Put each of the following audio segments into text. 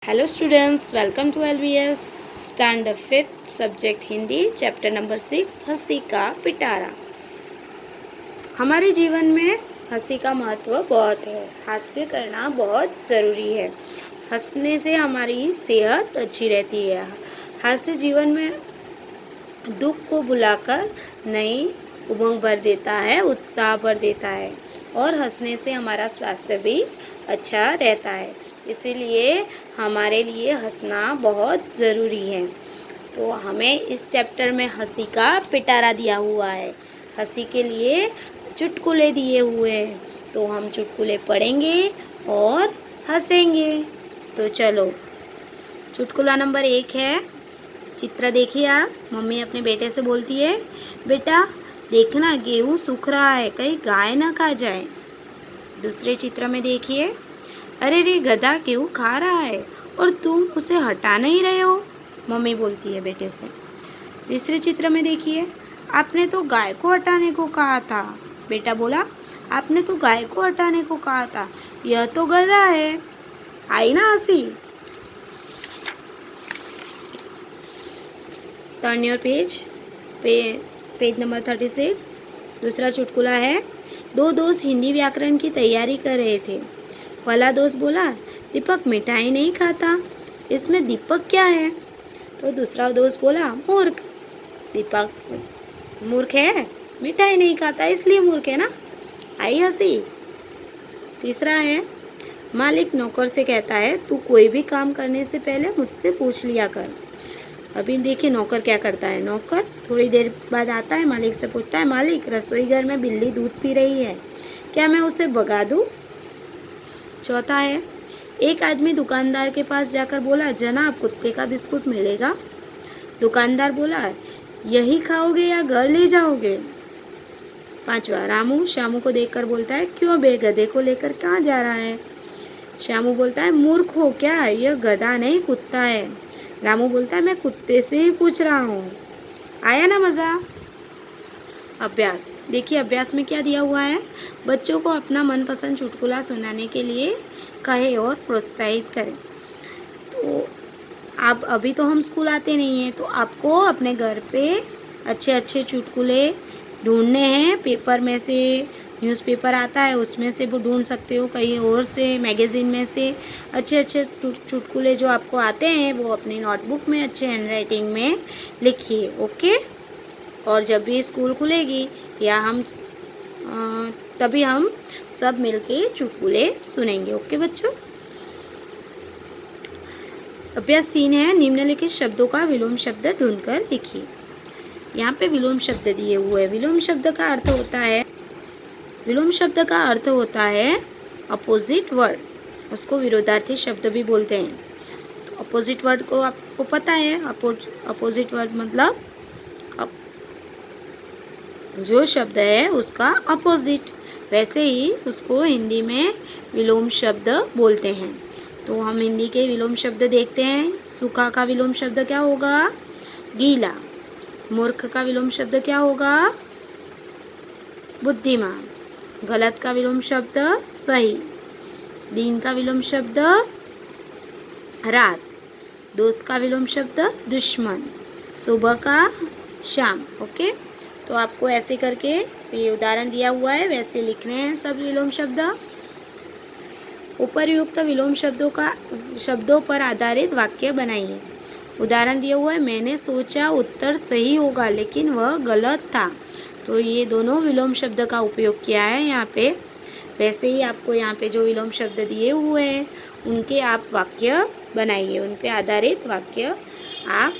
Hello students, welcome to LBS Standard 5th Subject Hindi chapter number 6 हंसी का पिटारा। हमारे जीवन में हंसी का महत्व बहुत है। हास्य करना बहुत ज़रूरी है। हंसने से हमारी सेहत अच्छी रहती है। हास्य जीवन में दुख को भुलाकर नई उमंग भर देता है, उत्साह भर देता है और हंसने से हमारा स्वास्थ्य भी अच्छा रहता है। इसीलिए हमारे लिए हंसना बहुत ज़रूरी है। तो हमें इस चैप्टर में हंसी का पिटारा दिया हुआ है। हंसी के लिए चुटकुले दिए हुए हैं, तो हम चुटकुले पढ़ेंगे और हंसेंगे। तो चलो, चुटकुला नंबर 1 है। चित्र देखिए आप। मम्मी अपने बेटे से बोलती है, बेटा देखना गेहूँ सूख रहा है, कहीं गाय ना खा जाए। दूसरे चित्र में देखिए, अरे रे गधा गेहूँ खा रहा है और तुम उसे हटा नहीं रहे हो, मम्मी बोलती है बेटे से। तीसरे चित्र में देखिए, आपने तो गाय को हटाने को कहा था। बेटा बोला, आपने तो गाय को हटाने को कहा था, यह तो गधा है। आई ना हंसी। Turn your page number 36। दूसरा चुटकुला है, दो दोस्त हिंदी व्याकरण की तैयारी कर रहे थे। पहला दोस्त बोला, दीपक मिठाई नहीं खाता, इसमें दीपक क्या है? तो दूसरा दोस्त बोला, मूर्ख। दीपक मूर्ख है, मिठाई नहीं खाता इसलिए मूर्ख है ना। आई हंसी। तीसरा है, मालिक नौकर से कहता है, तू कोई भी काम करने से पहले मुझसे पूछ लिया कर। अभी देखिए नौकर क्या करता है। नौकर थोड़ी देर बाद आता है, मालिक से पूछता है, मालिक रसोई घर में बिल्ली दूध पी रही है, क्या मैं उसे भगा दूँ? चौथा है, एक आदमी दुकानदार के पास जाकर बोला, जनाब कुत्ते का बिस्कुट मिलेगा? दुकानदार बोला, यही खाओगे या घर ले जाओगे? पांचवा, रामू श्यामू को देखकर बोलता है, क्यों बे गधे को लेकर कहाँ जा रहा है? श्यामू बोलता है, मूर्ख हो क्या, यह गधा नहीं कुत्ता है। रामू बोलता है, मैं कुत्ते से ही पूछ रहा हूँ। आया ना मज़ा। अभ्यास देखिए, अभ्यास में क्या दिया हुआ है। बच्चों को अपना मनपसंद चुटकुला सुनाने के लिए कहे और प्रोत्साहित करें। तो आप अभी तो हम स्कूल आते नहीं हैं, तो आपको अपने घर पे अच्छे अच्छे चुटकुले ढूंढने हैं। पेपर में से न्यूज़पेपर आता है, उसमें से वो ढूंढ सकते हो, कहीं और से मैगज़ीन में से अच्छे अच्छे चुटकुले जो आपको आते हैं वो अपनी नोटबुक में अच्छे हैंडराइटिंग में लिखिए। ओके। और जब भी स्कूल खुलेगी या हम तभी हम सब मिलके चुटकुले सुनेंगे। ओके बच्चों। अभ्यास 3 है, निम्नलिखित शब्दों का विलोम शब्द ढूंढकर लिखिए। यहाँ पे विलोम शब्द दिए हुए हैं। विलोम शब्द का अर्थ होता है अपोजिट वर्ड, उसको विरोधार्थी शब्द भी बोलते हैं। तो अपोजिट वर्ड को आपको पता है, अपोजिट वर्ड मतलब जो शब्द है उसका अपोजिट, वैसे ही उसको हिंदी में विलोम शब्द बोलते हैं। तो हम हिंदी के विलोम शब्द देखते हैं। सूखा का विलोम शब्द क्या होगा? गीला। मूर्ख का विलोम शब्द क्या होगा? बुद्धिमान। गलत का विलोम शब्द सही। दिन का विलोम शब्द रात। दोस्त का विलोम शब्द दुश्मन। सुबह का शाम। ओके। तो आपको ऐसे करके ये उदाहरण दिया हुआ है, वैसे लिखने हैं सब विलोम शब्द। उपरयुक्त विलोम शब्दों पर आधारित वाक्य बनाइए। उदाहरण दिया हुआ है, मैंने सोचा उत्तर सही होगा लेकिन वह गलत था। तो ये दोनों विलोम शब्द का उपयोग किया है यहाँ पे। वैसे ही आपको यहाँ पे जो विलोम शब्द दिए हुए हैं उनके आप वाक्य बनाइए, उन पे आधारित वाक्य आप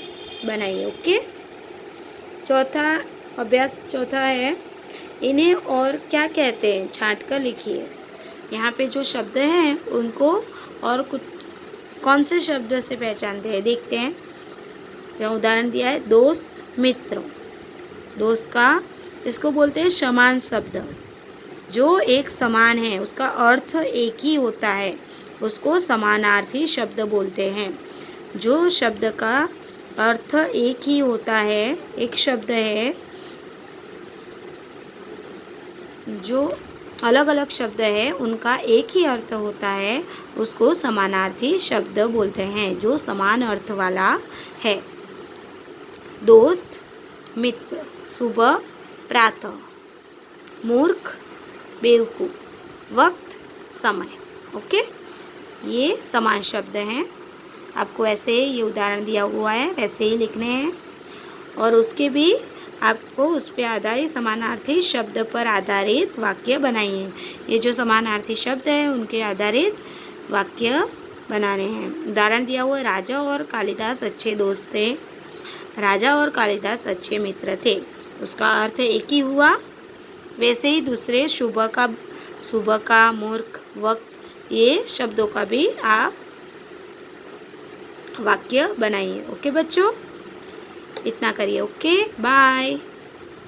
बनाइए। ओके। अभ्यास चौथा है, इन्हें और क्या कहते हैं, छांट कर लिखिए। यहाँ पे जो शब्द हैं उनको और कुछ कौन से शब्द से पहचानते हैं देखते हैं। यहाँ उदाहरण दिया है, दोस्त मित्र। दोस्त का इसको बोलते हैं समान शब्द, जो एक समान है उसका अर्थ एक ही होता है, उसको समानार्थी शब्द बोलते हैं। जो शब्द का अर्थ एक ही होता है, एक शब्द है जो अलग अलग शब्द है उनका एक ही अर्थ होता है, उसको समानार्थी शब्द बोलते हैं, जो समान अर्थ वाला है। दोस्त, मित्र, सुबह, प्रातः, मूर्ख, बेवकूफ, वक्त, समय। ओके, ये समान शब्द हैं। आपको ऐसे ये उदाहरण दिया हुआ है वैसे ही लिखने हैं, और उसके भी आपको उस पर आधारित समानार्थी शब्द पर आधारित वाक्य बनाइए। ये जो समानार्थी शब्द है उनके आधारित वाक्य बनाने हैं। उदाहरण दिया हुआ है, राजा और कालिदास अच्छे दोस्त थे। राजा और कालिदास अच्छे मित्र थे, उसका अर्थ एक ही हुआ। वैसे ही दूसरे सुबह का, मूर्ख, वक्त, ये शब्दों का भी आप वाक्य बनाइए। ओके बच्चों, इतना करिए। Okay, bye.